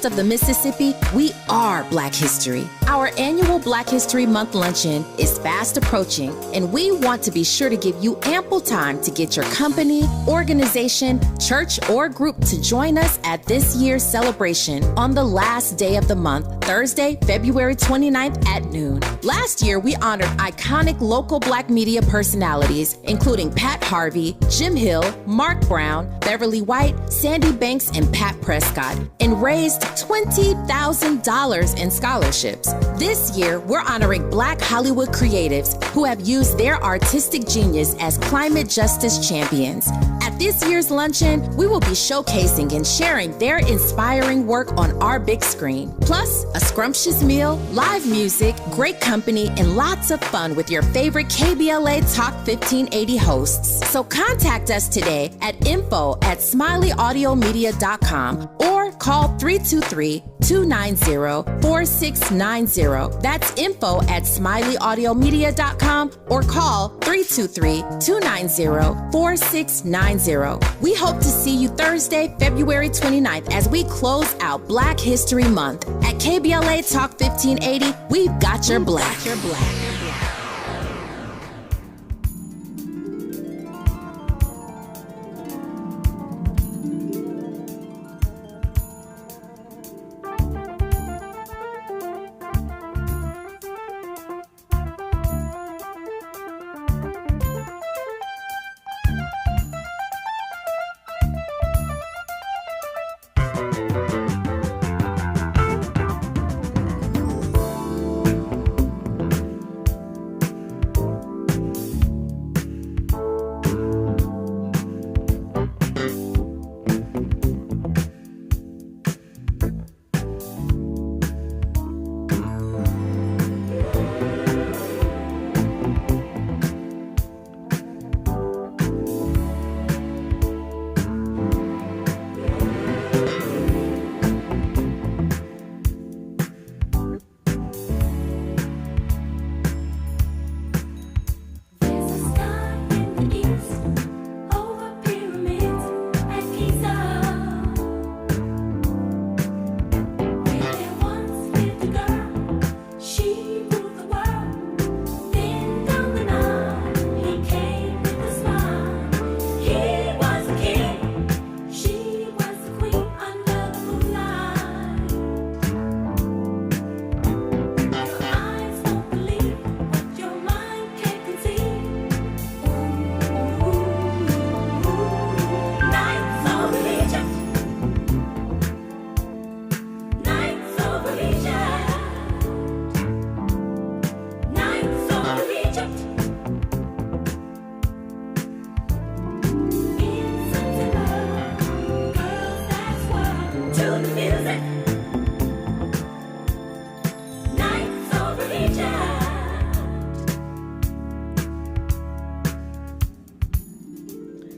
west of the Mississippi, we are Black History. Our annual Black History Month luncheon is fast approaching, and we want to be sure to give you ample time to get your company, organization, church, or group to join us at this year's celebration on the last day of the month, Thursday, February 29th at noon. Last year, we honored iconic local Black media personalities, including Pat Harvey, Jim Hill, Mark Brown, Beverly White, Sandy Banks, and Pat Prescott, and raised $20,000 in scholarships. This year, we're honoring Black Hollywood creatives who have used their artistic genius as climate justice champions. At this year's luncheon, we will be showcasing and sharing their inspiring work on our big screen. Plus, a scrumptious meal, live music, great company, and lots of fun with your favorite KBLA Talk 1580 hosts. So contact us today at info@smileyAudiomedia.com or call 323-290-4690. That's info@smileyAudiomedia.com or call 323-290-4690. We hope to see you Thursday, February 29th as we close out Black History Month. At KBLA Talk 1580, we've got your Black.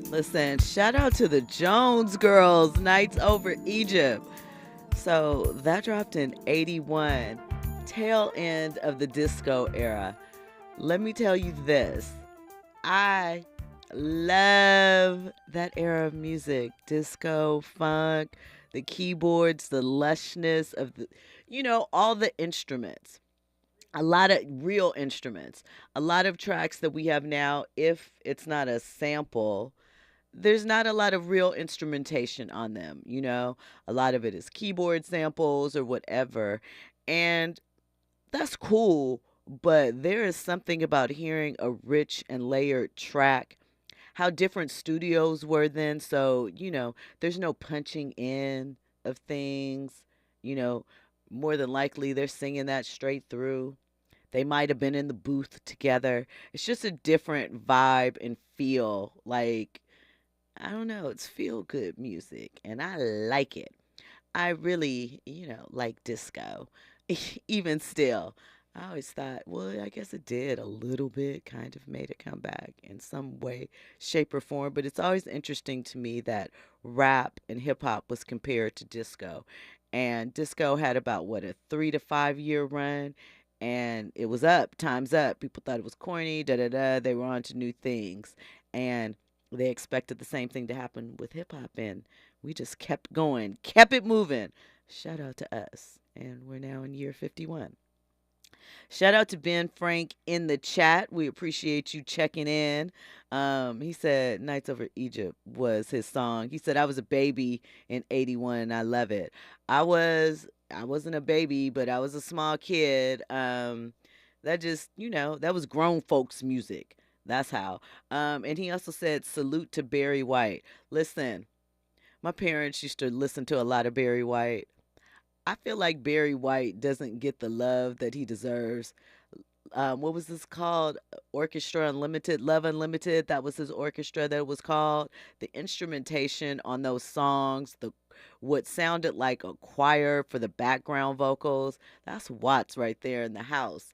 Listen, shout out to the Jones Girls, Nights Over Egypt. So that dropped in 81, tail end of the disco era. Let me tell you this. I love that era of music. Disco, funk, the keyboards, the lushness of the, all the instruments. A lot of real instruments. A lot of tracks that we have now, if it's not a sample, there's not a lot of real instrumentation on them, A lot of it is keyboard samples or whatever. And that's cool, but there is something about hearing a rich and layered track, how different studios were then. So, there's no punching in of things, more than likely they're singing that straight through. They might have been in the booth together. It's just a different vibe and feel. Like, I don't know, it's feel good music and I like it. I really, like disco. Even still, I always thought, well, I guess it did a little bit, kind of made a comeback in some way, shape, or form. But it's always interesting to me that rap and hip hop was compared to disco. And disco had about, a 3 to 5 year run. And it was up, time's up. People thought it was corny, da da da. They were on to new things. And they expected the same thing to happen with hip hop. And we just kept going, kept it moving. Shout out to us. And we're now in year 51. Shout out to Ben Frank in the chat. We appreciate you checking in. He said Nights Over Egypt was his song. He said I was a baby in 81 and I love it. I wasn't a baby, but I was a small kid. That just, that was grown folks music. That's how. And he also said salute to Barry White. Listen, my parents used to listen to a lot of Barry White. I feel like Barry White doesn't get the love that he deserves. What was this called? Orchestra Unlimited, Love Unlimited. That was his orchestra that it was called. The instrumentation on those songs, what sounded like a choir for the background vocals. That's Watts right there in the house.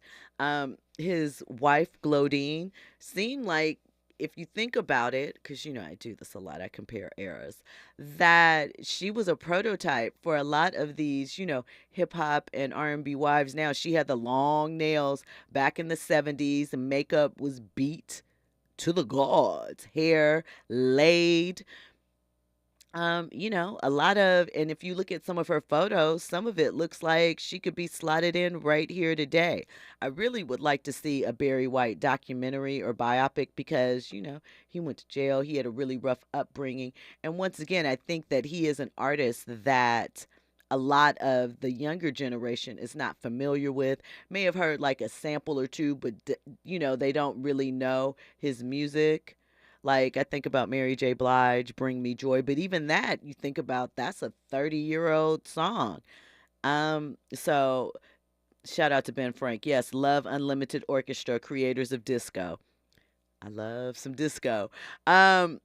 His wife, Glodine, seemed like, if you think about it, because I do this a lot, I compare eras, that she was a prototype for a lot of these, hip hop and R&B wives. Now, she had the long nails back in the 70s, and makeup was beat to the gods, hair laid. A lot of, and if you look at some of her photos, some of it looks like she could be slotted in right here today. I really would like to see a Barry White documentary or biopic because, he went to jail. He had a really rough upbringing. And once again, I think that he is an artist that a lot of the younger generation is not familiar with, may have heard like a sample or two, but, they don't really know his music. Like, I think about Mary J. Blige, Bring Me Joy. But even that, you think about, that's a 30-year-old song. So shout out to Ben Frank. Yes, Love Unlimited Orchestra, creators of disco. I love some disco. And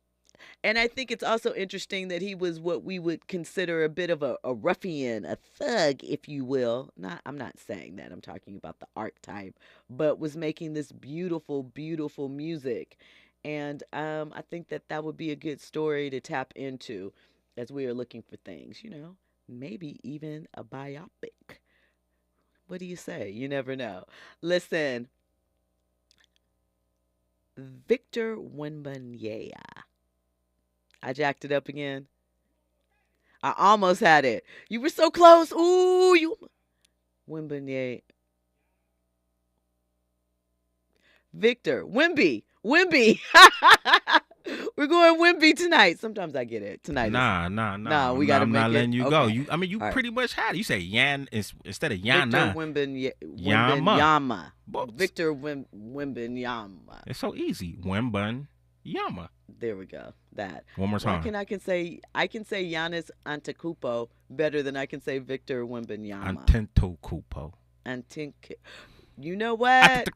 I think it's also interesting that he was what we would consider a bit of a ruffian, a thug, if you will. I'm not saying that. I'm talking about the archetype. But was making this beautiful, beautiful music. And I think that would be a good story to tap into as we are looking for things, maybe even a biopic. What do you say? You never know. Listen, Victor Wembanyama. I jacked it up again. I almost had it. You were so close. Ooh, Wembanyama. Victor Wemby. We're going Wemby tonight. Sometimes I get it. Tonight. Nah. We got to I'm make not it. letting you go. You All pretty much had it. You say Yan instead of Yana. Wembanyama. Victor Wembanyama. It's so easy. Wembanyama. There we go. That. One more time. I can say Giannis Antetokounmpo better than I can say Victor Wembanyama. Antetokounmpo. You know what?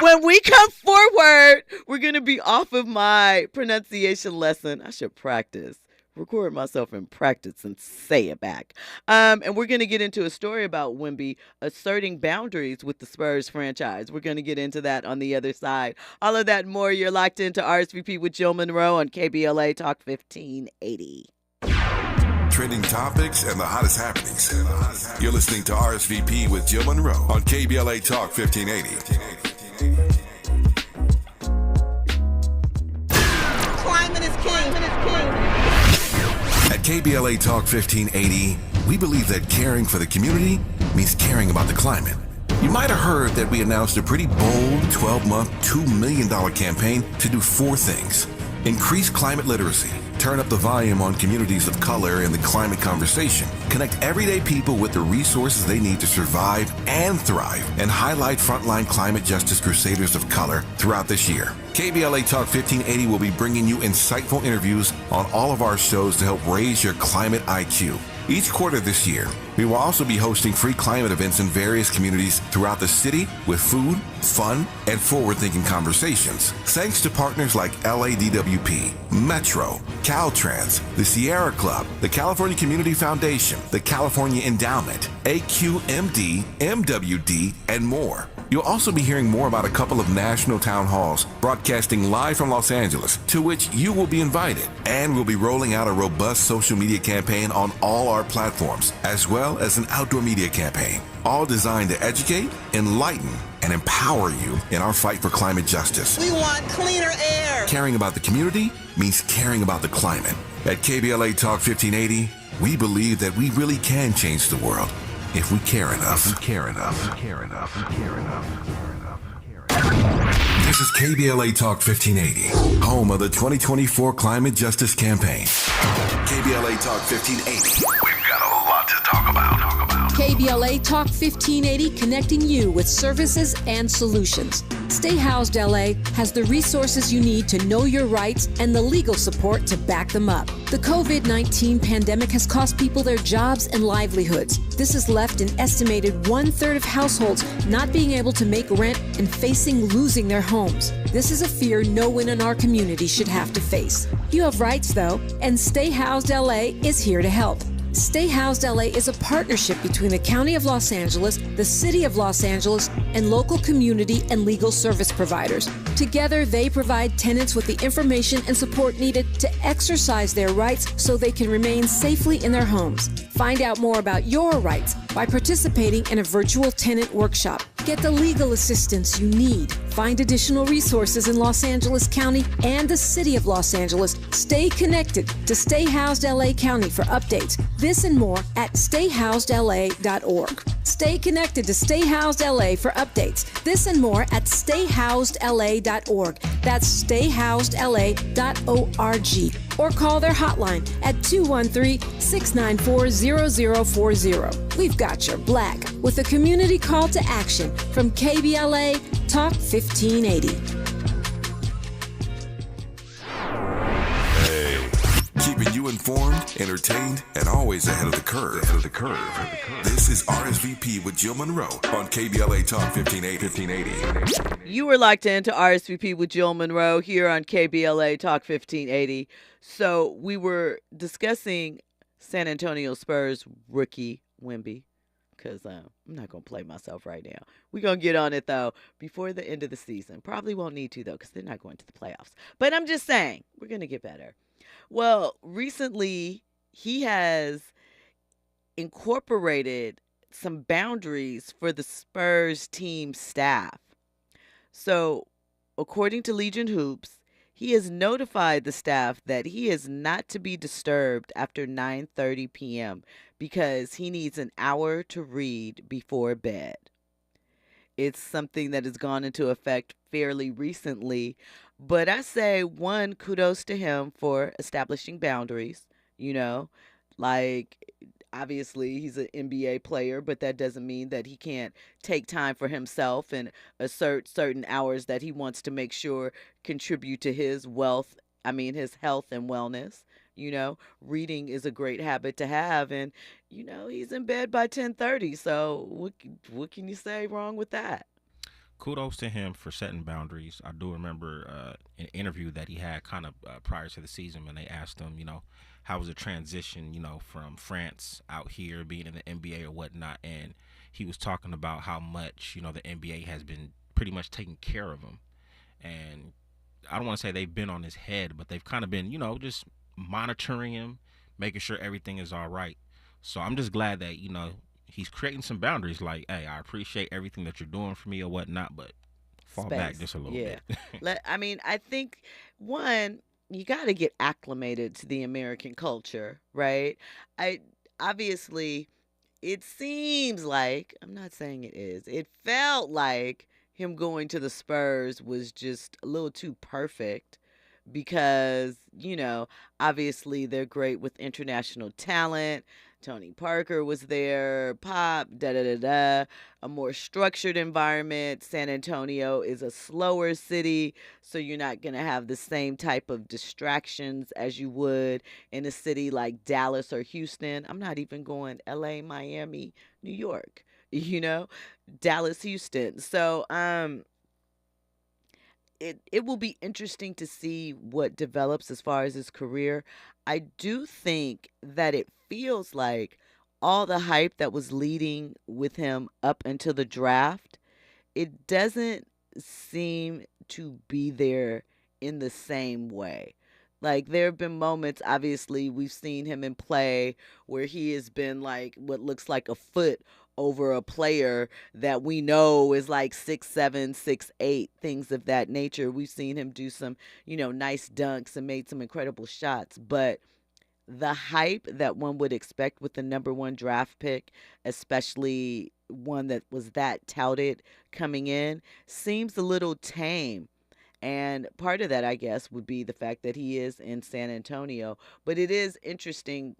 When we come forward, we're going to be off of my pronunciation lesson. I should practice. Record myself and practice and say it back. And we're going to get into a story about Wemby asserting boundaries with the Spurs franchise. We're going to get into that on the other side. All of that and more. You're locked into RSVP with Jill Munroe on KBLA Talk 1580. Trending topics and the hottest happenings. You're listening to RSVP with Jill Munroe on KBLA Talk 1580. Climate is king. At KBLA Talk 1580, we believe that caring for the community means caring about the climate. You might have heard that we announced a pretty bold 12-month, $2 million campaign to do 4 things. Increase climate literacy, turn up the volume on communities of color in the climate conversation, connect everyday people with the resources they need to survive and thrive, and highlight frontline climate justice crusaders of color throughout this year. KBLA Talk 1580 will be bringing you insightful interviews on all of our shows to help raise your climate IQ. Each quarter this year, we will also be hosting free climate events in various communities throughout the city with food, fun, and forward-thinking conversations. Thanks to partners like LADWP, Metro, Caltrans, the Sierra Club, the California Community Foundation, the California Endowment, AQMD, MWD, and more. You'll also be hearing more about a couple of national town halls broadcasting live from Los Angeles, to which you will be invited. And we'll be rolling out a robust social media campaign on all our platforms, as well as an outdoor media campaign, all designed to educate, enlighten, and empower you in our fight for climate justice. We want cleaner air. Caring about the community means caring about the climate. At KBLA Talk 1580, We believe that we really can change the world if we care enough. This is KBLA Talk 1580, home of the 2024 Climate Justice Campaign. KBLA Talk 1580. We've got a lot to talk about. KBLA Talk 1580, connecting you with services and solutions. Stay Housed LA has the resources you need to know your rights and the legal support to back them up. The COVID-19 pandemic has cost people their jobs and livelihoods. This has left an estimated 1/3 of households not being able to make rent and facing losing their homes. This is a fear no one in our community should have to face. You have rights, though, and Stay Housed LA is here to help. Stay Housed LA is a partnership between the County of Los Angeles, the City of Los Angeles, and local community and legal service providers. Together, they provide tenants with the information and support needed to exercise their rights so they can remain safely in their homes. Find out more about your rights by participating in a virtual tenant workshop. Get the legal assistance you need. Find additional resources in Los Angeles County and the City of Los Angeles. Stay connected to Stay Housed LA County for updates. This and more at stayhousedla.org. Stay connected to Stay Housed LA for updates. This and more at stayhousedla.org. That's stayhousedla.org. Or call their hotline at 213-694-0040. We've got your Black with a community call to action from KBLA Talk 1580. Keeping you informed, entertained, and always ahead of the curve. This is RSVP with Jill Munroe on KBLA Talk 1580. You were locked into RSVP with Jill Munroe here on KBLA Talk 1580. So we were discussing San Antonio Spurs rookie Wemby, because I'm not going to play myself right now. We're going to get on it, though, before the end of the season. Probably won't need to, though, because they're not going to the playoffs. But I'm just saying, we're going to get better. Well, recently, he has incorporated some boundaries for the Spurs team staff. So, according to Legion Hoops, he has notified the staff that he is not to be disturbed after 9:30 p.m. because he needs an hour to read before bed. It's something that has gone into effect fairly recently, but I say, one, kudos to him for establishing boundaries, like obviously he's an NBA player, but that doesn't mean that he can't take time for himself and assert certain hours that he wants to make sure contribute to his his health and wellness. Reading is a great habit to have, and he's in bed by 10:30. So what can you say wrong with that? Kudos to him for setting boundaries. I do remember an interview that he had kind of prior to the season when they asked him, how was the transition, from France out here being in the NBA or whatnot. And he was talking about how much, the NBA has been pretty much taking care of him. And I don't want to say they've been on his head, but they've kind of been, just monitoring him, making sure everything is all right. So I'm just glad that, he's creating some boundaries like, hey, I appreciate everything that you're doing for me or whatnot, but fall back just a little bit. I think, one, you got to get acclimated to the American culture, right? Obviously, it seems like, I'm not saying it is, it felt like him going to the Spurs was just a little too perfect because, obviously they're great with international talent. Tony Parker was there, Pop, a more structured environment. San Antonio is a slower city, so you're not going to have the same type of distractions as you would in a city like Dallas or Houston. I'm not even going LA, Miami, New York, Dallas, Houston. So, it will be interesting to see what develops as far as his career. I do think that it feels like all the hype that was leading with him up until the draft, it doesn't seem to be there in the same way. Like, there have been moments, obviously, we've seen him in play where he has been like what looks like a foot over a player that we know is like 6'7", 6'8", things of that nature. We've seen him do some, nice dunks and made some incredible shots. But the hype that one would expect with the number one draft pick, especially one that was that touted coming in, seems a little tame. And part of that, I guess, would be the fact that he is in San Antonio. But it is interesting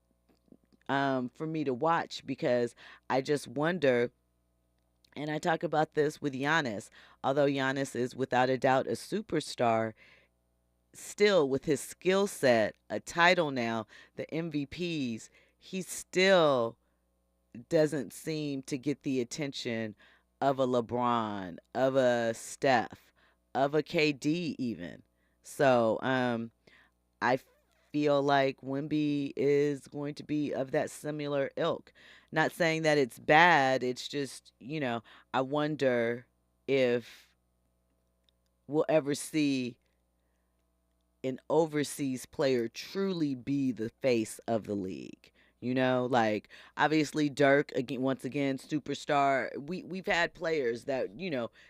for me to watch because I just wonder, and I talk about this with Giannis, although Giannis is without a doubt a superstar, still with his skill set, a title now, the MVPs, he still doesn't seem to get the attention of a LeBron, of a Steph, of a KD even. So I feel like Wimby is going to be of that similar ilk. Not saying that it's bad, it's just, I wonder if we'll ever see an overseas player truly be the face of the league. Like obviously Dirk again, once again, superstar. We've had players that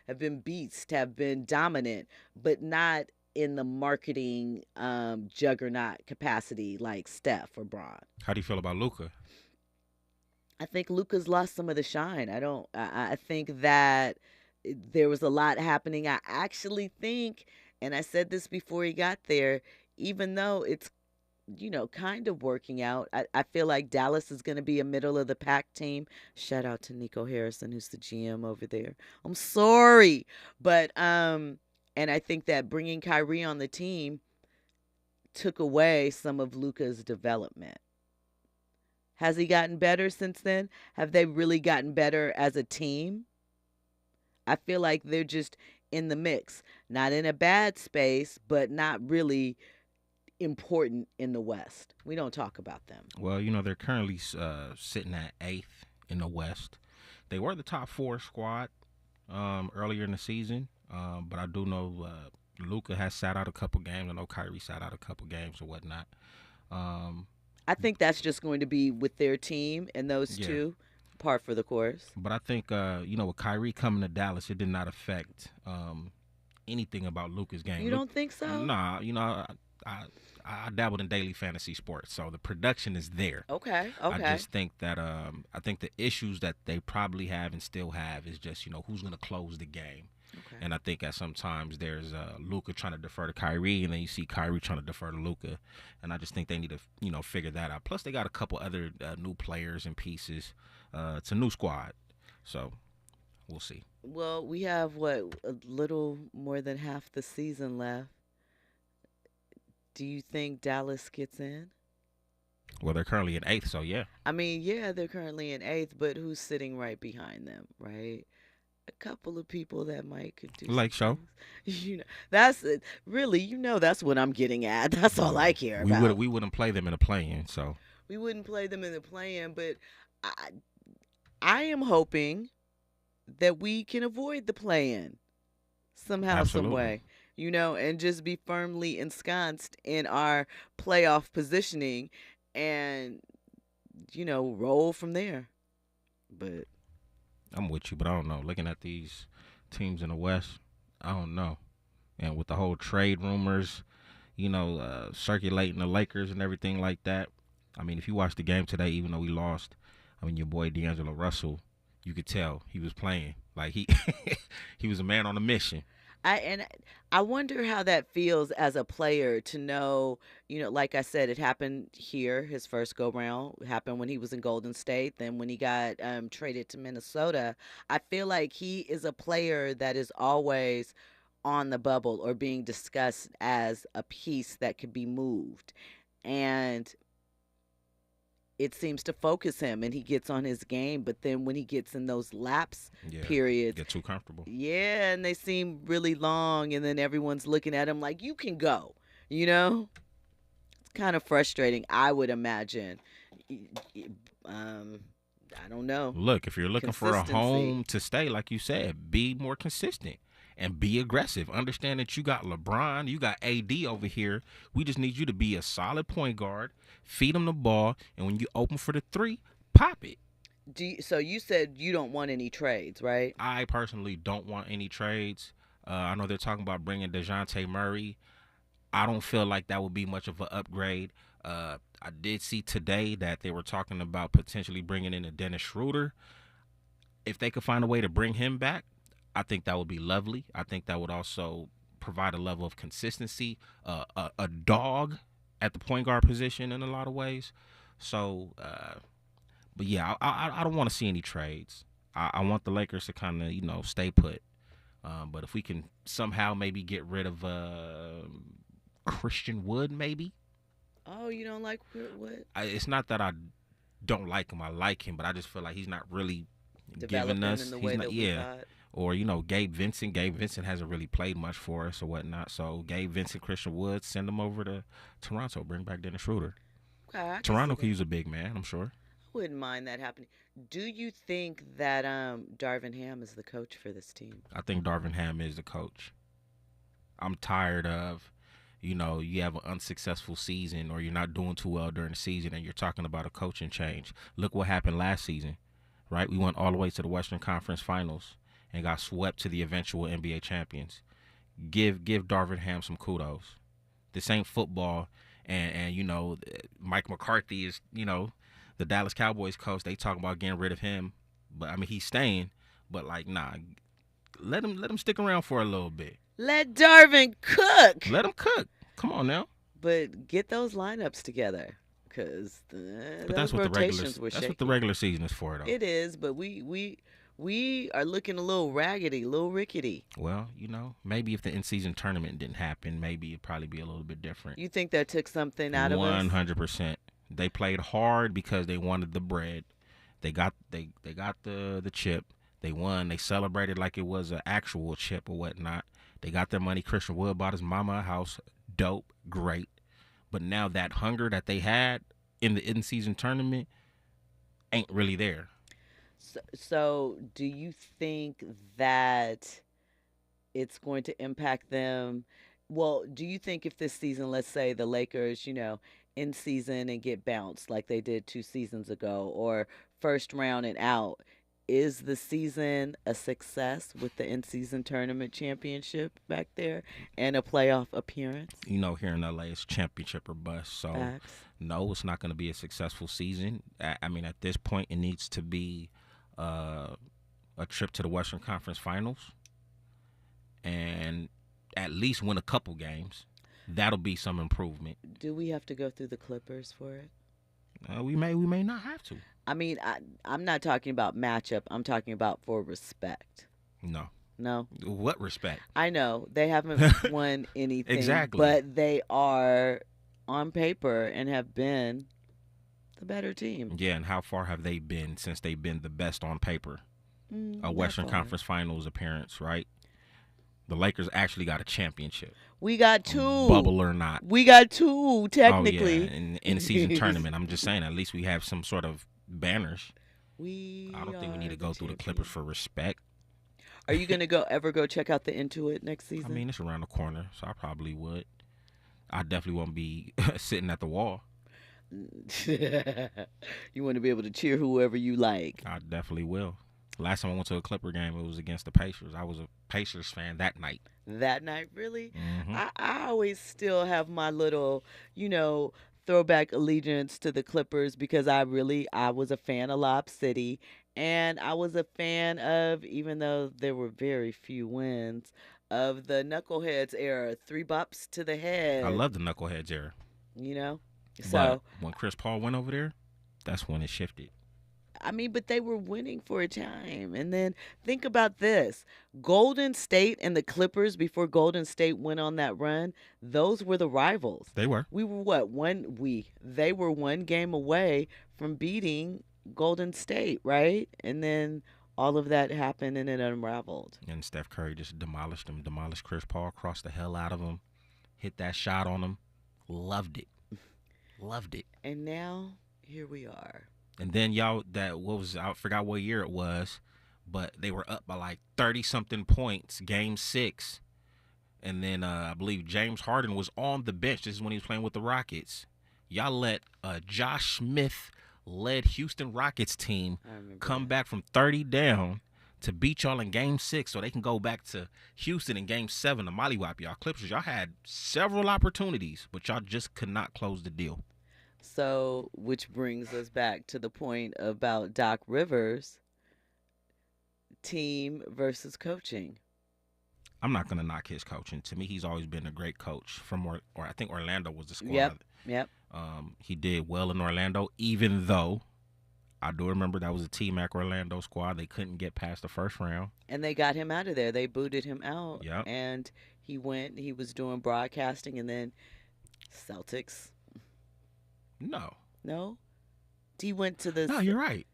have been beasts, have been dominant, but not in the marketing juggernaut capacity like Steph or Bron. How do you feel about Luka? I think Luka's lost some of the shine. I think that there was a lot happening. I actually think, and I said this before he got there, even though it's kind of working out. I feel like Dallas is going to be a middle of the pack team. Shout out to Nico Harrison, who's the GM over there. I'm sorry, but and I think that bringing Kyrie on the team took away some of Luka's development. Has he gotten better since then? Have they really gotten better as a team? I feel like they're just in the mix, not in a bad space, but not really important in the West. We don't talk about them. Well, they're currently sitting at 8th in the West. They were the top 4 squad earlier in the season, but I do know Luka has sat out a couple games. I know Kyrie sat out a couple games or whatnot. I think that's just going to be with their team and those two, par for the course. But I think, with Kyrie coming to Dallas, it did not affect anything about Luka's game. You don't think so? Nah, I dabbled in daily fantasy sports, so the production is there. Okay. I just think that I think the issues that they probably have and still have is just who's going to close the game. Okay. And I think that sometimes there's Luka trying to defer to Kyrie, and then you see Kyrie trying to defer to Luka, and I just think they need to figure that out. Plus, they got a couple other new players and pieces. It's a new squad, so we'll see. Well, we have a little more than half the season left. Do you think Dallas gets in? Well, they're currently in 8th, so yeah. I mean, yeah, they're currently in 8th, but who's sitting right behind them, right? A couple of people that could do like show. That's really, that's what I'm getting at. That's all I care about. We wouldn't play them in a play-in, so. We wouldn't play them in the play-in, but I am hoping that we can avoid the play-in somehow, Absolutely. some way. And just be firmly ensconced in our playoff positioning and, roll from there. But I'm with you, but I don't know. Looking at these teams in the West, I don't know. And with the whole trade rumors, circulating the Lakers and everything like that. I mean, if you watch the game today, even though we lost, your boy D'Angelo Russell, you could tell he was playing. Like he was a man on a mission. I wonder how that feels as a player to know, like I said, it happened here, his first go round, happened when he was in Golden State, then when he got traded to Minnesota. I feel like he is a player that is always on the bubble or being discussed as a piece that could be moved. And it seems to focus him and he gets on his game, but then when he gets in those lapse periods, get too comfortable. Yeah, and they seem really long, and then everyone's looking at him like, you can go, It's kind of frustrating, I would imagine. I don't know. Look, if you're looking for a home to stay, like you said, be more consistent and be aggressive. Understand that you got LeBron, you got AD over here. We just need you to be a solid point guard, feed them the ball, and when you open for the 3, pop it. So you said you don't want any trades, right? I personally don't want any trades. I know they're talking about bringing DeJounte Murray. I don't feel like that would be much of an upgrade. I did see today that they were talking about potentially bringing in a Dennis Schroeder. If they could find a way to bring him back, I think that would be lovely. I think that would also provide a level of consistency, a dog at the point guard position in a lot of ways. So, but yeah, I don't want to see any trades. I want the Lakers to kind of, stay put. But if we can somehow maybe get rid of Christian Wood, maybe. Oh, you don't like Wood? It's not that I don't like him. I like him, but I just feel like he's not really Developing giving us. in the He's way not, that we yeah. thought. Or, Gabe Vincent. Gabe Vincent hasn't really played much for us or whatnot. So, Gabe Vincent, Christian Wood, send them over to Toronto. Bring back Dennis Schroeder. Okay, I can Toronto see could that. use a big man, I'm sure. I wouldn't mind that happening. Do you think that Darvin Ham is the coach for this team? I think Darvin Ham is the coach. I'm tired of, you have an unsuccessful season or you're not doing too well during the season and you're talking about a coaching change. Look what happened last season, right? We went all the way to the Western Conference Finals and got swept to the eventual NBA champions. Give Darvin Ham some kudos. This ain't football, and Mike McCarthy is, the Dallas Cowboys coach. They talk about getting rid of him, but I mean he's staying. But nah, let him stick around for a little bit. Let Darvin cook. Let him cook. Come on now. But get those lineups together, because But that's what the regular season is for, though. It is, but we are looking a little raggedy, a little rickety. Well, maybe if the in-season tournament didn't happen, maybe it'd probably be a little bit different. You think that took something out of us? 100%. They played hard because they wanted the bread. They got the chip. They won. They celebrated like it was an actual chip or whatnot. They got their money. Christian Wood bought his mama a house. Dope. Great. But now that hunger that they had in the in-season tournament ain't really there. So do you think that it's going to impact them? Well, do you think if this season, let's say the Lakers, in season and get bounced like they did 2 seasons ago, or first round and out, is the season a success with the in-season tournament championship back there and a playoff appearance? Here in LA, it's championship or bust. So, Facts. No, it's not going to be a successful season. I mean, at this point, it needs to be a trip to the Western Conference Finals and at least win a couple games. That'll be some improvement. Do we have to go through the Clippers for it? We may not have to. I mean, I'm not talking about matchup. I'm talking about for respect. No. No? What respect? I know. They haven't won anything. Exactly. But they are, on paper, and have been the better team. Yeah, and how far have they been since they've been the best on paper? A Western Conference Finals appearance, right? The Lakers actually got a championship. We got 2. Bubble or not. We got 2, technically. Oh, yeah, in the season tournament. I'm just saying, at least we have some sort of banners. I I don't think we need to go through the Clippers for respect. Are you going to ever go check out the Intuit next season? I mean, it's around the corner, so I probably would. I definitely won't be sitting at the wall. You want to be able to cheer whoever you like. I definitely will. Last time I went to a Clipper game, it was against the Pacers. I was a Pacers fan that night. That night, really? Mm-hmm. I always still have my little, throwback allegiance to the Clippers because I was a fan of Lob City, and I was a fan of, even though there were very few wins, of the Knuckleheads era, 3 bops to the head. I love the Knuckleheads era. So But when Chris Paul went over there, that's when it shifted. I mean, but they were winning for a time. And then think about this. Golden State and the Clippers, before Golden State went on that run, those were the rivals. They were. We were they were 1 game away from beating Golden State, right? And then all of that happened and it unraveled. And Steph Curry just demolished Chris Paul, crossed the hell out of him, hit that shot on him. Loved it. And now, here we are. And then I forgot what year it was, but they were up by like 30-something points, game 6. And then I believe James Harden was on the bench. This is when he was playing with the Rockets. Y'all let Josh Smith-led Houston Rockets team come back from 30 down to beat y'all in game 6 so they can go back to Houston in game 7 to mollywop y'all. Clippers, y'all had several opportunities, but y'all just could not close the deal. So, which brings us back to the point about Doc Rivers, team versus coaching. I'm not gonna knock his coaching. To me, he's always been a great coach. Or I think Orlando was the squad. Yep. He did well in Orlando, even though I do remember that was a T-Mac Orlando squad. They couldn't get past the first round. And they got him out of there. They booted him out. Yep. And he was doing broadcasting, and then Celtics. No? He went to the... No, you're right.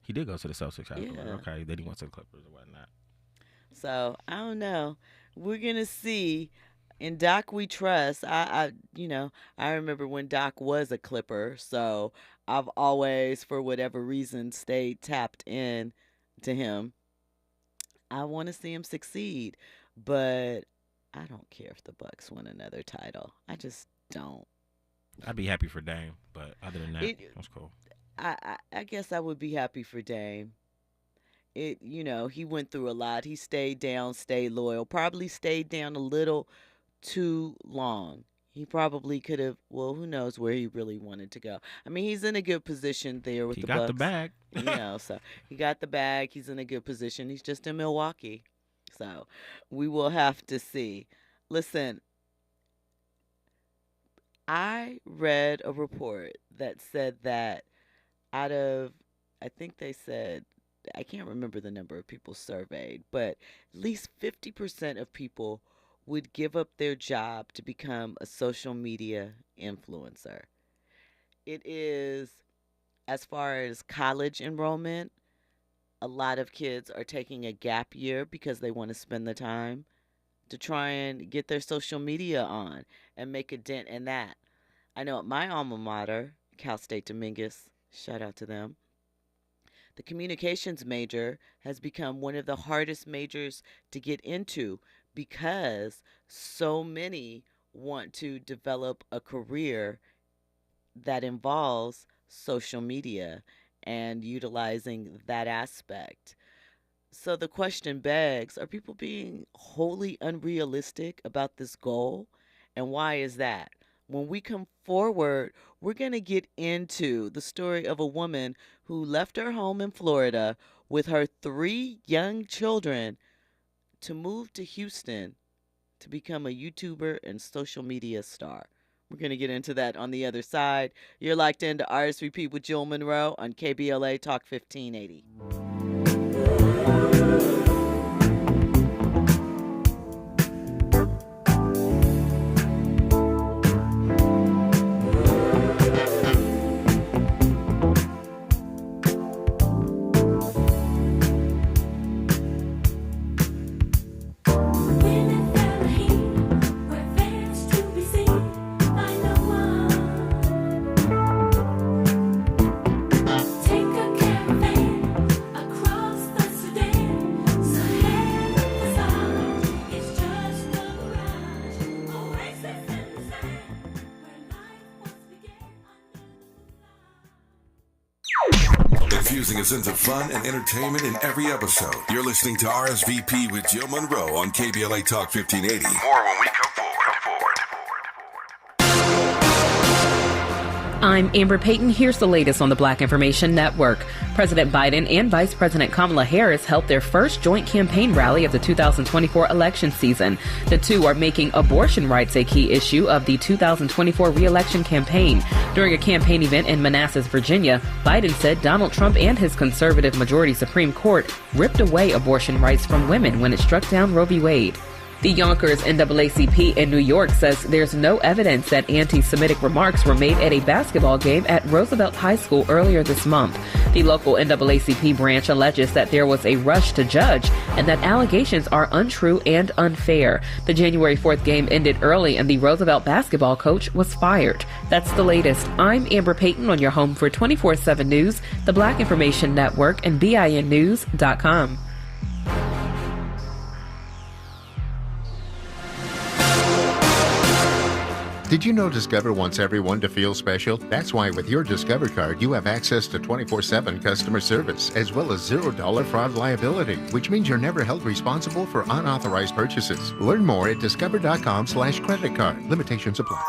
He did go to the Celtics afterward. Yeah. Okay, then he went to the Clippers or whatnot. So, I don't know. We're going to see. In Doc we trust. I remember when Doc was a Clipper, so I've always, for whatever reason, stayed tapped in to him. I want to see him succeed, but I don't care if the Bucks win another title. I just don't. I'd be happy for Dame, but other than that, that's cool. I guess I would be happy for Dame. He went through a lot. He stayed down, stayed loyal, probably stayed down a little too long. He probably could have, well, who knows where he really wanted to go. I mean, he's in a good position there with the Bucks. He got the bag. So he got the bag. He's in a good position. He's just in Milwaukee. So we will have to see. Listen, I read a report that said that out of, I think they said, I can't remember the number of people surveyed, but at least 50% of people would give up their job to become a social media influencer. It is, as far as college enrollment, a lot of kids are taking a gap year because they want to spend the time to try and get their social media on and make a dent in that. I know at my alma mater, Cal State Dominguez, shout out to them, the communications major has become one of the hardest majors to get into because so many want to develop a career that involves social media and utilizing that aspect. So the question begs, are people being wholly unrealistic about this goal? And why is that? When we come forward, we're going to get into the story of a woman who left her home in Florida with her 3 young children to move to Houston to become a YouTuber and social media star. We're going to get into that on the other side. You're locked into RSVP with Jill Munroe on KBLA Talk 1580. Infusing a sense of fun and entertainment in every episode. You're listening to RSVP with Jill Munroe on KBLA Talk 1580. More when we come forward. I'm Amber Payton. Here's the latest on the Black Information Network. President Biden and Vice President Kamala Harris held their first joint campaign rally of the 2024 election season. The two are making abortion rights a key issue of the 2024 re-election campaign. During a campaign event in Manassas, Virginia, Biden said Donald Trump and his conservative majority Supreme Court ripped away abortion rights from women when it struck down Roe v. Wade. The Yonkers NAACP in New York says there's no evidence that anti-Semitic remarks were made at a basketball game at Roosevelt High School earlier this month. The local NAACP branch alleges that there was a rush to judge and that allegations are untrue and unfair. The January 4th game ended early and the Roosevelt basketball coach was fired. That's the latest. I'm Amber Payton on your home for 24/7 News, the Black Information Network, and BINnews.com. Did you know Discover wants everyone to feel special? That's why with your Discover card, you have access to 24/7 customer service, as well as $0 fraud liability, which means you're never held responsible for unauthorized purchases. Learn more at discover.com/credit card. Limitations apply.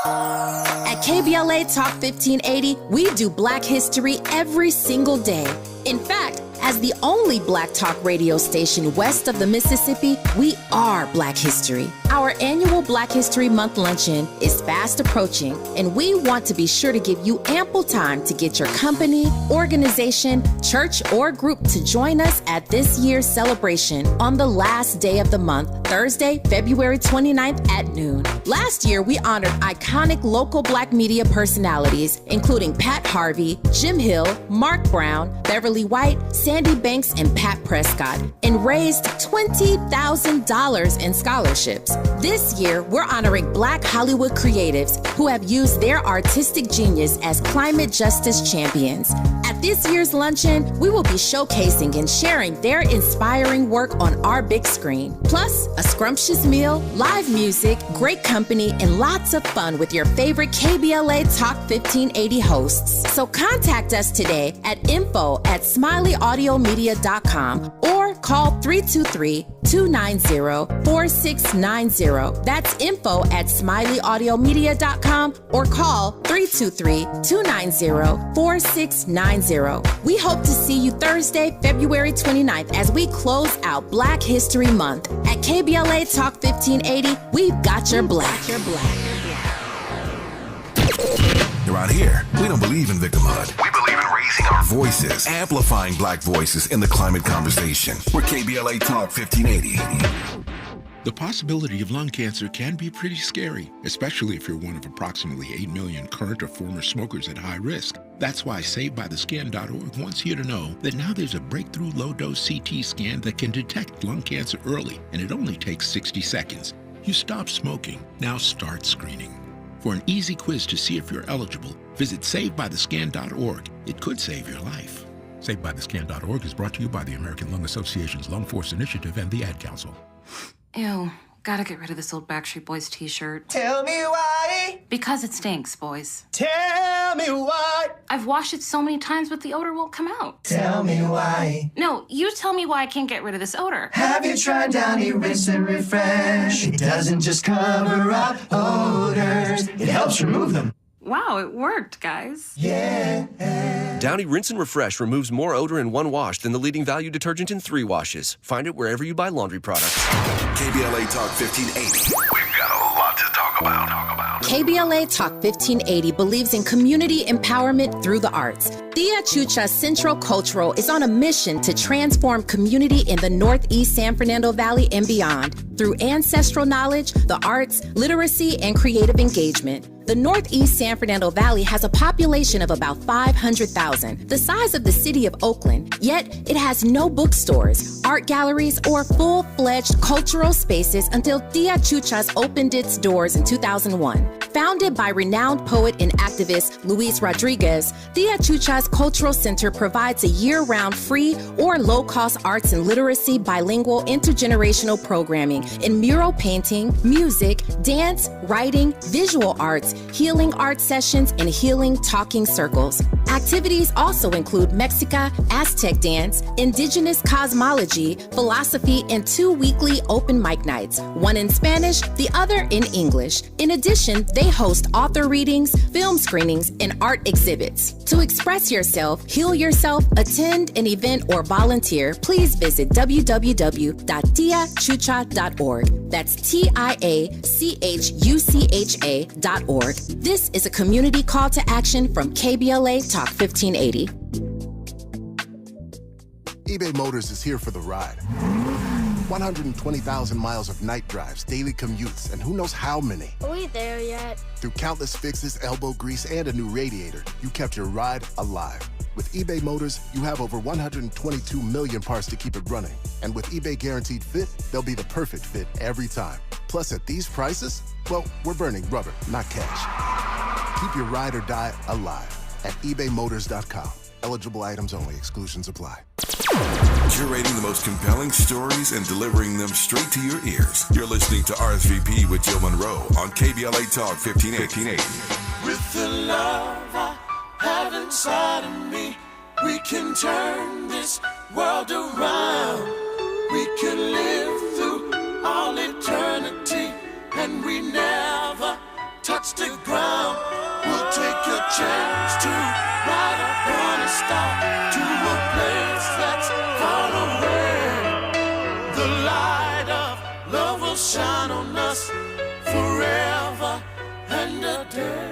At KBLA Talk 1580, we do Black history every single day. In fact, as the only Black talk radio station west of the Mississippi, we are Black history. Our annual Black History Month luncheon is fast approaching, and we want to be sure to give you ample time to get your company, organization, church, or group to join us at this year's celebration on the last day of the month, Thursday, February 29th at noon. Last year, we honored iconic local Black media personalities, including Pat Harvey, Jim Hill, Mark Brown, Beverly White, Sandy Banks, and Pat Prescott, and raised $20,000 in scholarships. This year, we're honoring Black Hollywood creatives who have used their artistic genius as climate justice champions. At this year's luncheon, we will be showcasing and sharing their inspiring work on our big screen. Plus, a scrumptious meal, live music, great company, and lots of fun with your favorite KBLA Talk 1580 hosts. So contact us today at info@smileyAudiomedia.com or call 323-290-4690. That's info@smileyAudiomedia.com or call 323-290-4690. We hope to see you Thursday, February 29th as we close out Black History Month. At KBLA Talk 1580, we've got your Black. Around here, we don't believe in victimhood. We believe in raising our voices, amplifying Black voices in the climate conversation. We're KBLA Talk 1580. The possibility of lung cancer can be pretty scary, especially if you're one of approximately 8 million current or former smokers at high risk. That's why SaveByTheScan.org wants you to know that now there's a breakthrough low-dose CT scan that can detect lung cancer early, and it only takes 60 seconds. You stop smoking, now start screening. For an easy quiz to see if you're eligible, visit SaveByTheScan.org. It could save your life. SaveByTheScan.org is brought to you by the American Lung Association's Lung Force Initiative and the Ad Council. Ew, gotta get rid of this old Backstreet Boys t-shirt. Tell me why. Because it stinks, boys. Tell me why. I've washed it so many times, but the odor won't come out. Tell me why. No, you tell me why I can't get rid of this odor. Have you tried Downy Rinse and Refresh? It doesn't just cover up odors, it helps remove them. Wow, it worked, guys. Yeah. Downy Rinse and Refresh removes more odor in one wash than the leading value detergent in 3 washes. Find it wherever you buy laundry products. KBLA Talk 1580. We've got a lot to talk about. KBLA Talk 1580 believes in community empowerment through the arts. Tia Chucha Central Cultural is on a mission to transform community in the Northeast San Fernando Valley and beyond through ancestral knowledge, the arts, literacy, and creative engagement. The Northeast San Fernando Valley has a population of about 500,000, the size of the city of Oakland, yet it has no bookstores, art galleries, or full-fledged cultural spaces until Tia Chucha's opened its doors in 2001. Founded by renowned poet and activist Luis Rodriguez, Tia Chucha's Cultural Center provides a year-round free or low-cost arts and literacy bilingual intergenerational programming in mural painting, music, dance, writing, visual arts, healing art sessions, and healing talking circles. Activities also include Mexica, Aztec dance, indigenous cosmology, philosophy, and 2 weekly open mic nights, one in Spanish, the other in English. In addition, they host author readings, film screenings, and art exhibits. To express yourself, heal yourself, attend an event, or volunteer, please visit www.tiachucha.org. That's TIACHUCHA.org. This is a community call to action from KBLA Talk 1580. eBay Motors is here for the ride. 120,000 miles of night drives, daily commutes, and who knows how many. Are we there yet? Through countless fixes, elbow grease, and a new radiator, you kept your ride alive. With eBay Motors, you have over 122 million parts to keep it running. And with eBay Guaranteed Fit, they'll be the perfect fit every time. Plus, at these prices, well, we're burning rubber, not cash. Keep your ride or die alive at ebaymotors.com. Eligible items only. Exclusions apply. Curating the most compelling stories and delivering them straight to your ears. You're listening to RSVP with Jill Munroe on KBLA Talk 1580. With the love I have inside of me, we can turn this world around. We can live through all eternity, and we never touch touch the ground. We'll take a chance to ride upon a star to a place that's far away. The light of love will shine on us forever and a day.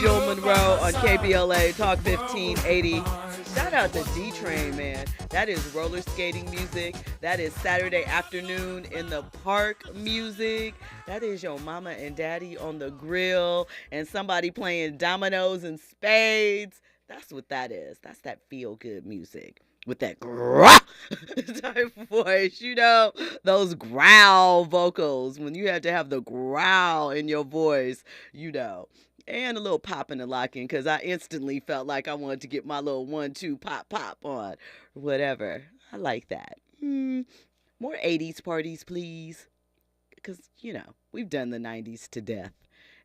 Jill Munroe on KBLA Talk 1580. Shout out to D-Train, man. That is roller skating music. That is Saturday afternoon in the park music. That is your mama and daddy on the grill and somebody playing dominoes and spades. That's what that is. That's that feel-good music with that type voice, you know, those growl vocals. When you have to have the growl in your voice, you know. And a little popping and locking, because I instantly felt like I wanted to get my little 1-2 pop on, whatever. I like that. More 80s parties, please. Because, you know, we've done the 90s to death.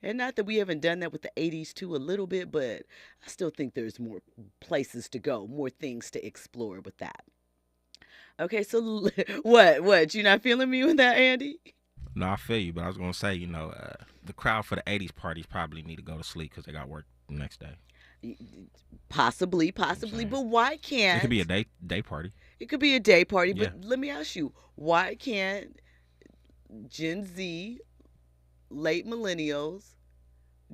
And not that we haven't done that with the 80s too a little bit, but I still think there's more places to go, more things to explore with that. Okay, so what? You not feeling me with that, Andy? No, I feel you, but I was going to say, you know, the crowd for the 80s parties probably need to go to sleep because they got work the next day. Possibly, but why can't... It could be a day party. It could be a day party, but let me ask you, why can't Gen Z, late millennials,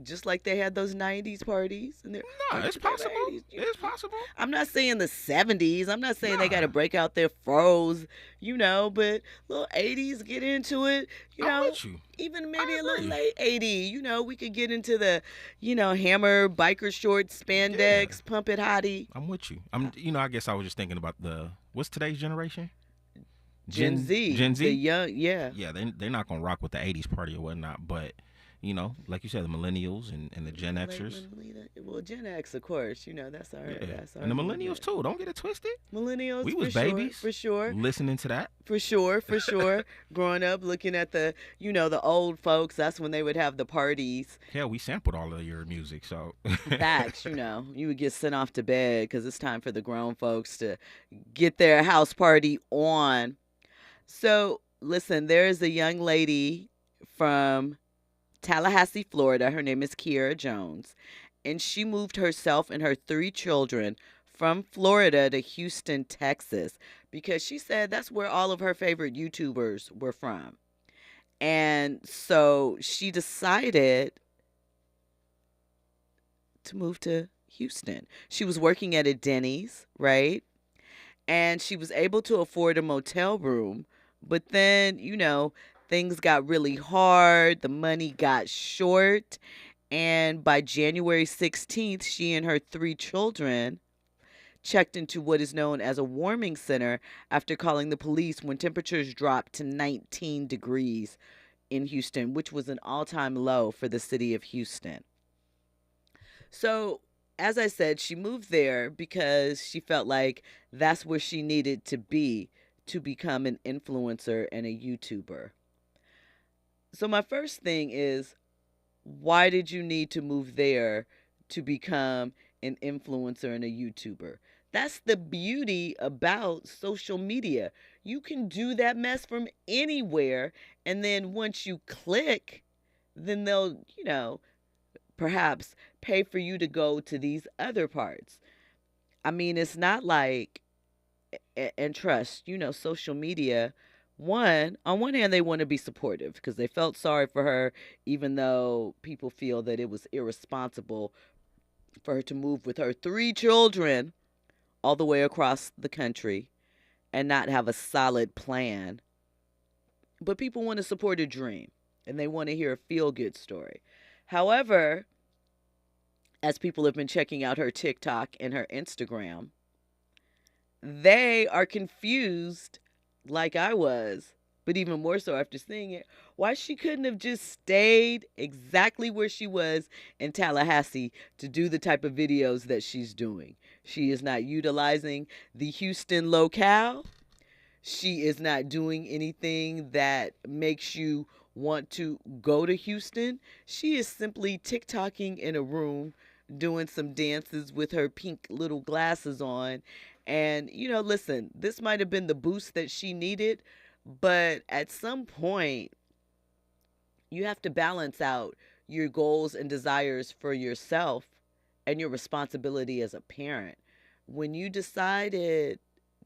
just like they had those 90s parties? And no, it's possible. It's possible. I'm not saying the 70s. I'm not saying they got to break out their froze, you know, but little 80s, get into it. You know, with you. Even maybe a little late 80, you know, we could get into the, you know, hammer, biker shorts, spandex, pump it hottie. I'm with you. I guess I was just thinking about what's today's generation? Gen Z. The young, yeah. Yeah, they're not going to rock with the 80s party or whatnot, but... You know, like you said, the millennials and the Gen Xers. Well, Gen X, of course. You know, that's our. Yeah. That's our and the millennials too. Don't get it twisted. Millennials, we was babies, for sure. Listening to that, for sure. Growing up, looking at the old folks. That's when they would have the parties. Hell, we sampled all of your music, so. Facts, you would get sent off to bed because it's time for the grown folks to get their house party on. So listen, there's a young lady from Tallahassee, Florida. Her name is Kiera Jones, and she moved herself and her 3 children from Florida to Houston, Texas, because she said that's where all of her favorite YouTubers were from. And so she decided to move to Houston. She was working at a Denny's, right? And she was able to afford a motel room, but then, things got really hard. The money got short. And by January 16th, she and her 3 children checked into what is known as a warming center after calling the police when temperatures dropped to 19 degrees in Houston, which was an all-time low for the city of Houston. So as I said, she moved there because she felt like that's where she needed to be to become an influencer and a YouTuber. So, my first thing is, why did you need to move there to become an influencer and a YouTuber? That's the beauty about social media. You can do that mess from anywhere. And then once you click, then they'll, perhaps pay for you to go to these other parts. I mean, it's not like, and trust, social media. On one hand, they want to be supportive because they felt sorry for her, even though people feel that it was irresponsible for her to move with her 3 children all the way across the country and not have a solid plan. But people want to support a dream and they want to hear a feel-good story. However, as people have been checking out her TikTok and her Instagram, they are confused like I was, but even more so after seeing it, why she couldn't have just stayed exactly where she was in Tallahassee to do the type of videos that she's doing. She is not utilizing the Houston locale. She is not doing anything that makes you want to go to Houston. She is simply TikToking in a room, doing some dances with her pink little glasses on. And, listen, this might have been the boost that she needed, but at some point, you have to balance out your goals and desires for yourself and your responsibility as a parent. When you decided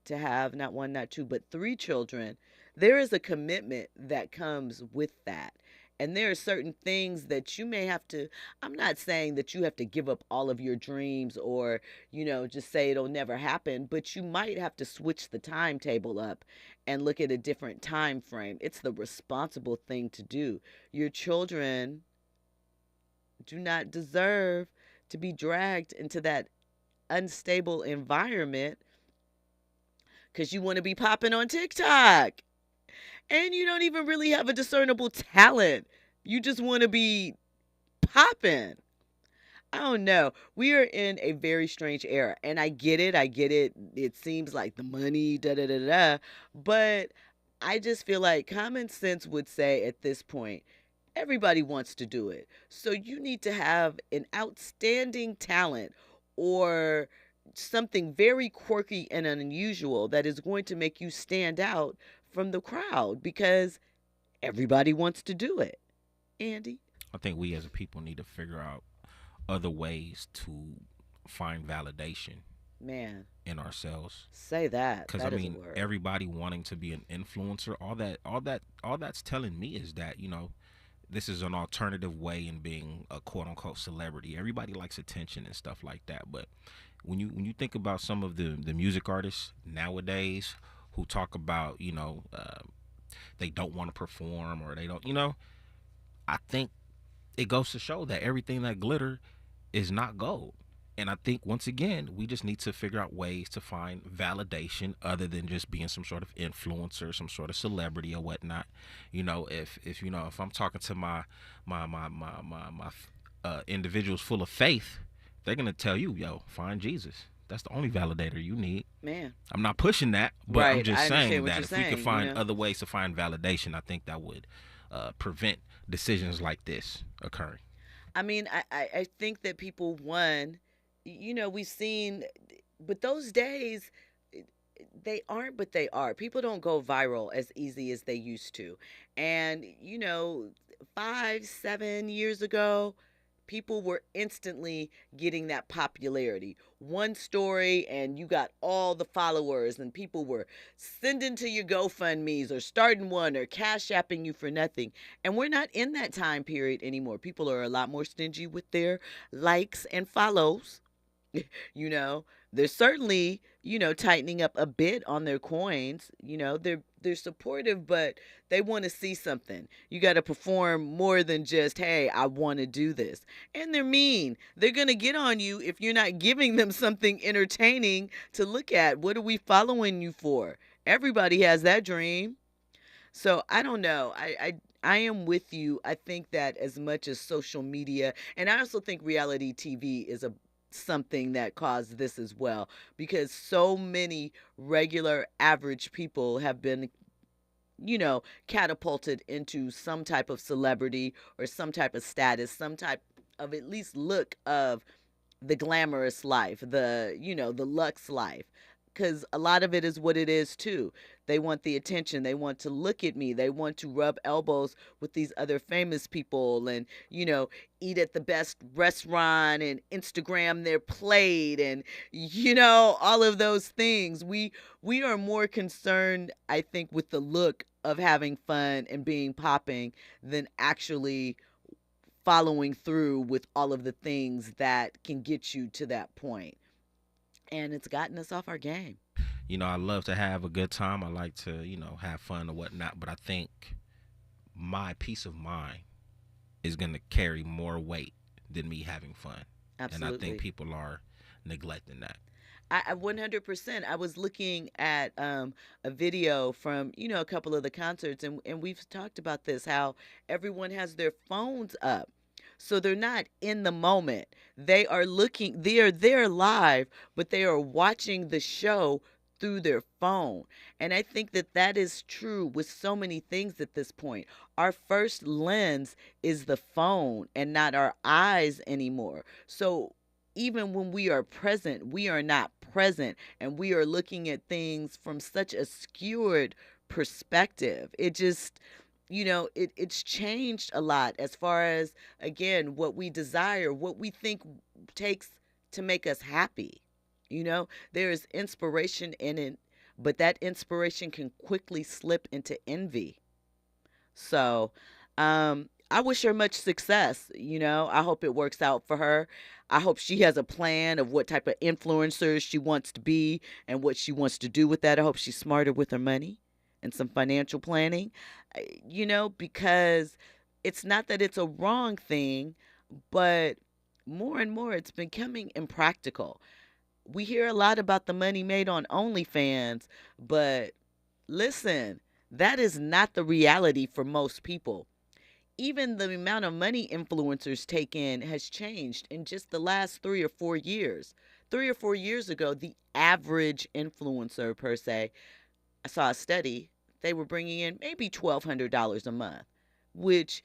to have not 1, not 2, but 3 children, there is a commitment that comes with that. And there are certain things that you may have to, I'm not saying that you have to give up all of your dreams or, just say it'll never happen, but you might have to switch the timetable up and look at a different time frame. It's the responsible thing to do. Your children do not deserve to be dragged into that unstable environment because you want to be popping on TikTok. And you don't even really have a discernible talent. You just want to be popping. I don't know. We are in a very strange era. And I get it. It seems like the money, da da da da. But I just feel like common sense would say at this point, everybody wants to do it. So you need to have an outstanding talent or something very quirky and unusual that is going to make you stand out from the crowd because everybody wants to do it. Andy? I think we as a people need to figure out other ways to find validation in ourselves. Say that. Because everybody wanting to be an influencer, all that's telling me is that, this is an alternative way in being a quote unquote celebrity. Everybody likes attention and stuff like that. But when you think about some of the music artists nowadays who talk about, they don't want to perform or they don't, I think it goes to show that everything that glitter is not gold. And I think once again, we just need to figure out ways to find validation other than just being some sort of influencer, some sort of celebrity or whatnot. If I'm talking to my individuals full of faith, they're gonna tell you, find Jesus. That's the only validator you need. Man. I'm not pushing that, but right. I'm just saying that if we saying, could find other ways to find validation, I think that would prevent decisions like this occurring. I mean, I think that people, we've seen, but those days, they aren't, but they are. People don't go viral as easy as they used to. And, 5, 7 years ago, people were instantly getting that popularity. One story and you got all the followers and people were sending to your GoFundMes or starting one or cash apping you for nothing. And we're not in that time period anymore. People are a lot more stingy with their likes and follows. They're certainly, tightening up a bit on their coins. They're supportive, but they want to see something. You got to perform more than just, hey, I want to do this. And they're mean. They're going to get on you if you're not giving them something entertaining to look at. What are we following you for? Everybody has that dream. So I don't know. I am with you. I think that as much as social media, and I also think reality TV is a something that caused this as well, because so many regular average people have been, catapulted into some type of celebrity or some type of status, some type of at least look of the glamorous life, the luxe life. Because a lot of it is what it is too. They want the attention. They want to look at me. They want to rub elbows with these other famous people and, eat at the best restaurant and Instagram their plate and, all of those things. We are more concerned, I think, with the look of having fun and being popping than actually following through with all of the things that can get you to that point. And it's gotten us off our game. I love to have a good time. I like to, have fun or whatnot. But I think my peace of mind is going to carry more weight than me having fun. Absolutely. And I think people are neglecting that. I 100%. I was looking at a video from, a couple of the concerts, and we've talked about this, how everyone has their phones up. So they're not in the moment. They are there live, but they are watching the show through their phone. And I think that is true with so many things at this point. Our first lens is the phone and not our eyes anymore. So even when we are present, we are not present, and we are looking at things from such a skewed perspective. It just... it's changed a lot as far as, again, what we desire, what we think takes to make us happy. There is inspiration in it, but that inspiration can quickly slip into envy. So, I wish her much success. I hope it works out for her. I hope she has a plan of what type of influencer she wants to be and what she wants to do with that. I hope she's smarter with her money and some financial planning, because it's not that it's a wrong thing, but more and more it's becoming impractical. We hear a lot about the money made on OnlyFans, but listen, that is not the reality for most people. Even the amount of money influencers take in has changed in just the last 3 or 4 years. 3 or 4 years ago, the average influencer per se, I saw a study, they were bringing in maybe $1,200 a month, which,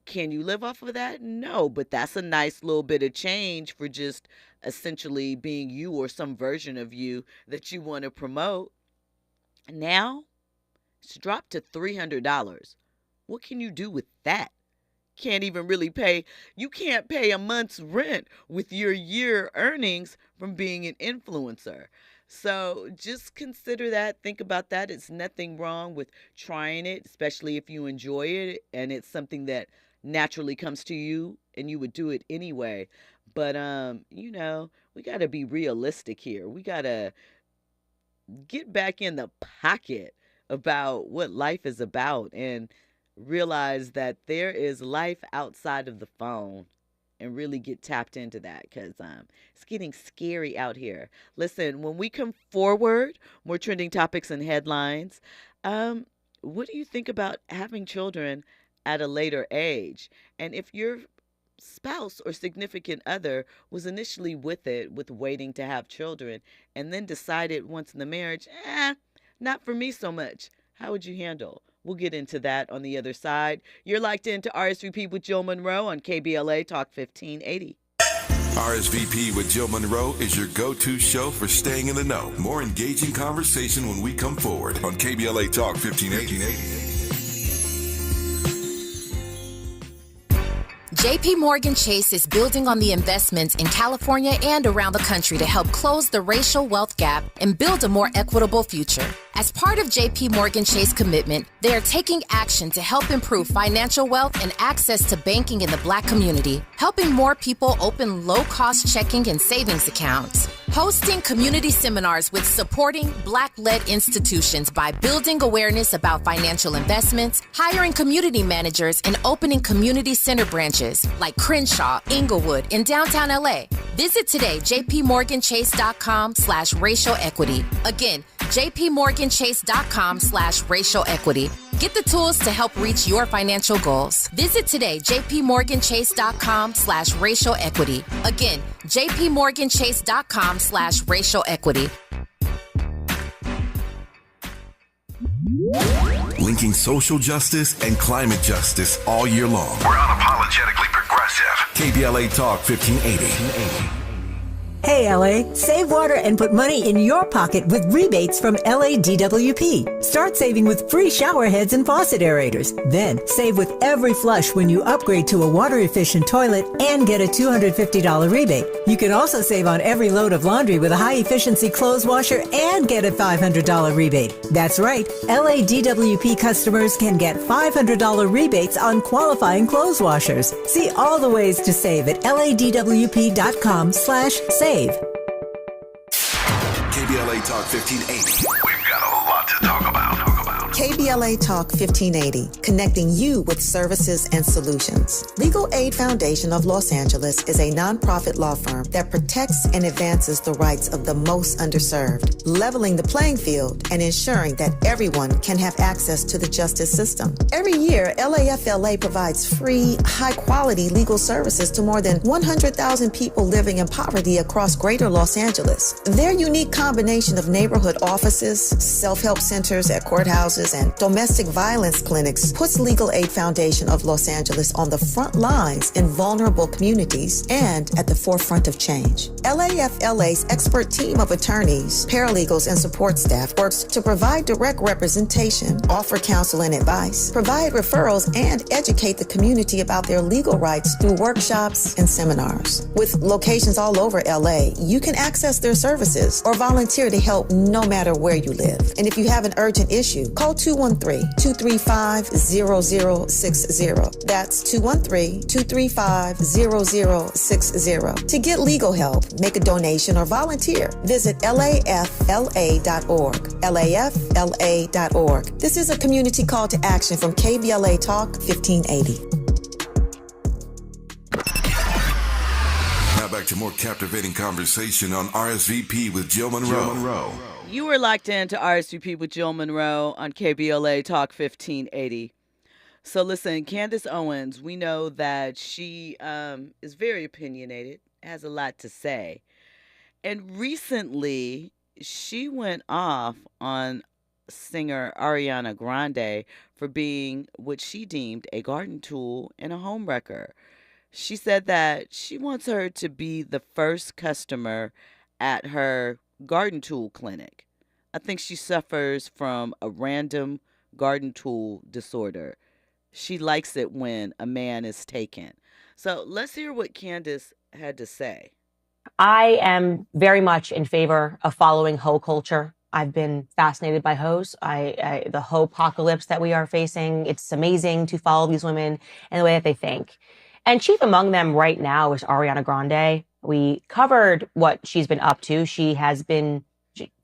can you live off of that? No, but that's a nice little bit of change for just essentially being you or some version of you that you want to promote. Now, it's dropped to $300. What can you do with that? Can't even really you can't pay a month's rent with your year earnings from being an influencer. So just consider that. Think about that. It's nothing wrong with trying it, especially if you enjoy it and it's something that naturally comes to you and you would do it anyway. But, we got to be realistic here. We got to get back in the pocket about what life is about and realize that there is life outside of the phone. And really get tapped into that, because it's getting scary out here. Listen, when we come forward, more trending topics and headlines. What do you think about having children at a later age? And if your spouse or significant other was initially with waiting to have children, and then decided once in the marriage, not for me so much, how would you handle? We'll get into that on the other side. You're locked into RSVP with Jill Munroe on KBLA Talk 1580. RSVP with Jill Munroe is your go-to show for staying in the know. More engaging conversation when we come forward on KBLA Talk 1580. JP Morgan Chase is building on the investments in California and around the country to help close the racial wealth gap and build a more equitable future. As part of JP Morgan Chase commitment, they are taking action to help improve financial wealth and access to banking in the Black community, helping more people open low-cost checking and savings accounts, hosting community seminars with supporting Black-led institutions by building awareness about financial investments, hiring community managers, and opening community center branches like Crenshaw, Inglewood, and downtown LA. Visit today, jpmorganchase.com/racial equity. Again, jpmorganchase.com/racial equity. Get the tools to help reach your financial goals. Visit today, jpmorganchase.com/racial equity. Again, jpmorganchase.com/racial equity. Linking social justice and climate justice all year long. We're unapologetically progressive. KBLA Talk 1580. Hey LA, save water and put money in your pocket with rebates from LA DWP. Start saving with free shower heads and faucet aerators. Then save with every flush when you upgrade to a water efficient toilet and get a $250 rebate. You can also save on every load of laundry with a high efficiency clothes washer and get a $500 rebate. That's right, LA DWP customers can get $500 rebates on qualifying clothes washers. See all the ways to save at ladwp.com/save. KBLA Talk 1580. We've got a lot to talk about. KBLA Talk 1580, connecting you with services and solutions. Legal Aid Foundation of Los Angeles is a nonprofit law firm that protects and advances the rights of the most underserved, leveling the playing field and ensuring that everyone can have access to the justice system. Every year, LAFLA provides free, high-quality legal services to more than 100,000 people living in poverty across greater Los Angeles. Their unique combination of neighborhood offices, self-help centers at courthouses, and domestic violence clinics puts Legal Aid Foundation of Los Angeles on the front lines in vulnerable communities and at the forefront of change. LAFLA's expert team of attorneys, paralegals, and support staff works to provide direct representation, offer counsel and advice, provide referrals, and educate the community about their legal rights through workshops and seminars. With locations all over LA, you can access their services or volunteer to help no matter where you live. And if you have an urgent issue, call 213-235-0060. That's 213-235-0060. To get legal help, make a donation, or volunteer, visit lafla.org. lafla.org. This is a community call to action from KBLA Talk 1580. Now back to more captivating conversation on RSVP with Jill Munroe. You were locked into RSVP with Jill Munroe on KBLA Talk 1580. So listen, Candace Owens, we know that she is very opinionated, has a lot to say. And recently, she went off on singer Ariana Grande for being what she deemed a garden tool and a homewrecker. She said that she wants her to be the first customer at her garden tool clinic. I think she suffers from a random garden tool disorder. She likes it when a man is taken. So let's hear what Candace had to say. I am very much in favor of following hoe culture. I've been fascinated by hoes. The hoe apocalypse that we are facing, it's amazing to follow these women and the way that they think. And chief among them right now is Ariana Grande. We covered what she's been up to. She has been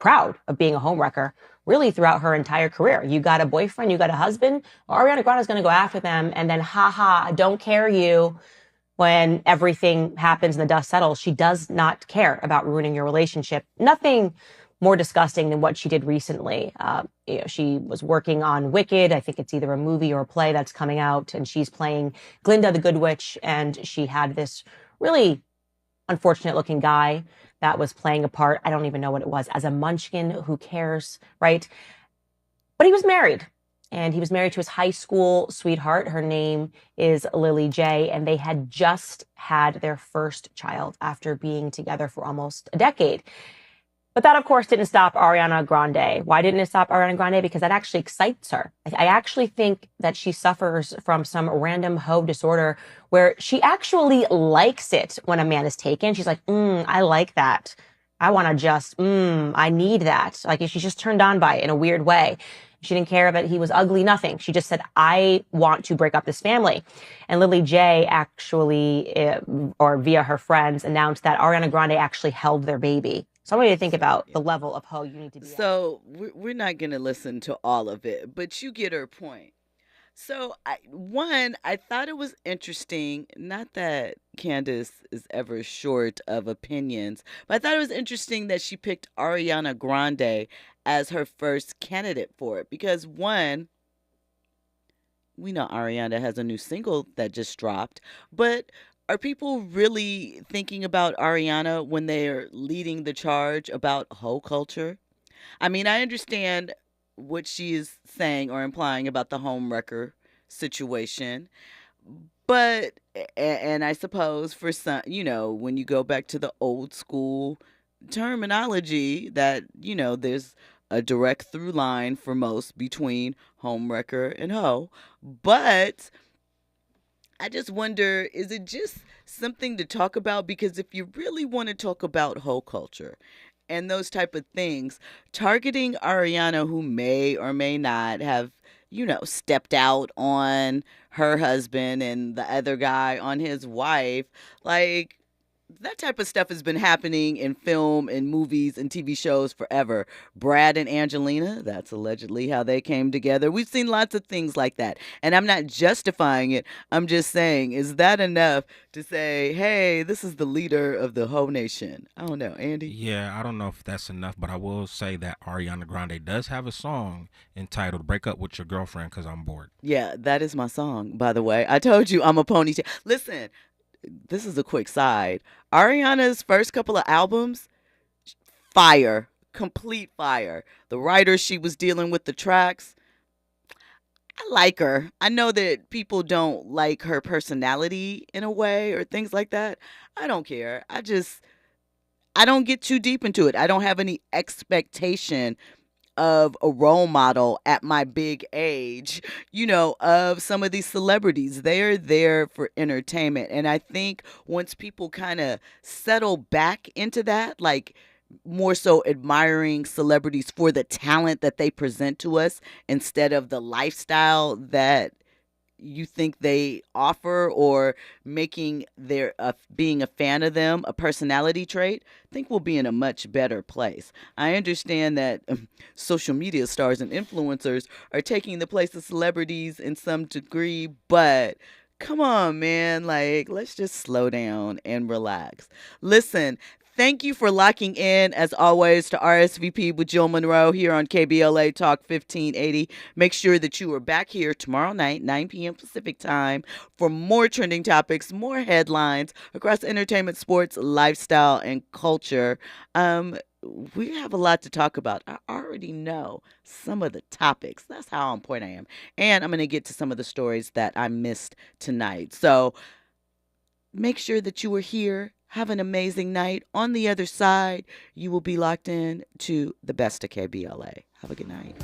proud of being a homewrecker really throughout her entire career. You got a boyfriend, you got a husband, Ariana Grande is going to go after them. And then, I don't care you. When everything happens and the dust settles, she does not care about ruining your relationship. Nothing more disgusting than what she did recently. She was working on Wicked. I think it's either a movie or a play that's coming out, and she's playing Glinda the Good Witch. And she had this really unfortunate looking guy that was playing a part. I don't even know what it was. As a munchkin, who cares, right? But he was married. And he was married to his high school sweetheart. Her name is Lily J. And they had just had their first child after being together for almost a decade. But that, of course, didn't stop Ariana Grande. Why didn't it stop Ariana Grande? Because that actually excites her. I actually think that she suffers from some random hoe disorder where she actually likes it when a man is taken. She's like, I like that. I want to just, I need that. Like, she's just turned on by it in a weird way. She didn't care that he was ugly, nothing. She just said, I want to break up this family. And Lily J actually, or via her friends, announced that Ariana Grande actually held their baby. So I want you to think about the level of hoe you need to be So we're not going to listen to all of it, but you get her point. So I thought it was interesting, not that Candace is ever short of opinions, but I thought it was interesting that she picked Ariana Grande as her first candidate for it. Because one, We know Ariana has a new single that just dropped, but are people really thinking about Ariana when they're leading the charge about hoe culture? I mean, I understand what she is saying or implying about the home wrecker situation, but and I suppose for some, when you go back to the old school terminology that, there's a direct through line for most between home wrecker and hoe. But I just wonder, is it just something to talk about? Because if you really want to talk about hoe culture and those type of things, targeting Ariana, who may or may not have, stepped out on her husband and the other guy on his wife, like, that type of stuff has been happening in film and movies and TV shows forever. Brad and Angelina, that's allegedly how they came together. We've seen lots of things like that. And I'm not justifying it. I'm just saying, is that enough to say, hey, this is the leader of the whole nation? I don't know, Andy? Yeah, I don't know if that's enough, but I will say that Ariana Grande does have a song entitled Break Up With Your Girlfriend Because I'm Bored. Yeah, that is my song, by the way. I told you I'm a ponytail. Listen, this is a quick side. Ariana's first couple of albums, fire, complete fire. The writer she was dealing with the tracks, I like her. I know that people don't like her personality in a way or things like that. I don't care. I don't get too deep into it. I don't have any expectation of a role model at my big age, of some of these celebrities. They're there for entertainment. And I think once people kind of settle back into that, like more so admiring celebrities for the talent that they present to us instead of the lifestyle that you think they offer, or making their being a fan of them a personality trait, I think we'll be in a much better place. I understand that social media stars and influencers are taking the place of celebrities in some degree, but come on, man, like, let's just slow down and relax. Listen, thank you for locking in, as always, to RSVP with Jill Munroe here on KBLA Talk 1580. Make sure that you are back here tomorrow night, 9 p.m. Pacific time, for more trending topics, more headlines across entertainment, sports, lifestyle, and culture. We have a lot to talk about. I already know some of the topics. That's how on point I am. And I'm going to get to some of the stories that I missed tonight. So make sure that you are here. Have an amazing night. On the other side, you will be locked in to the best of KBLA. Have a good night.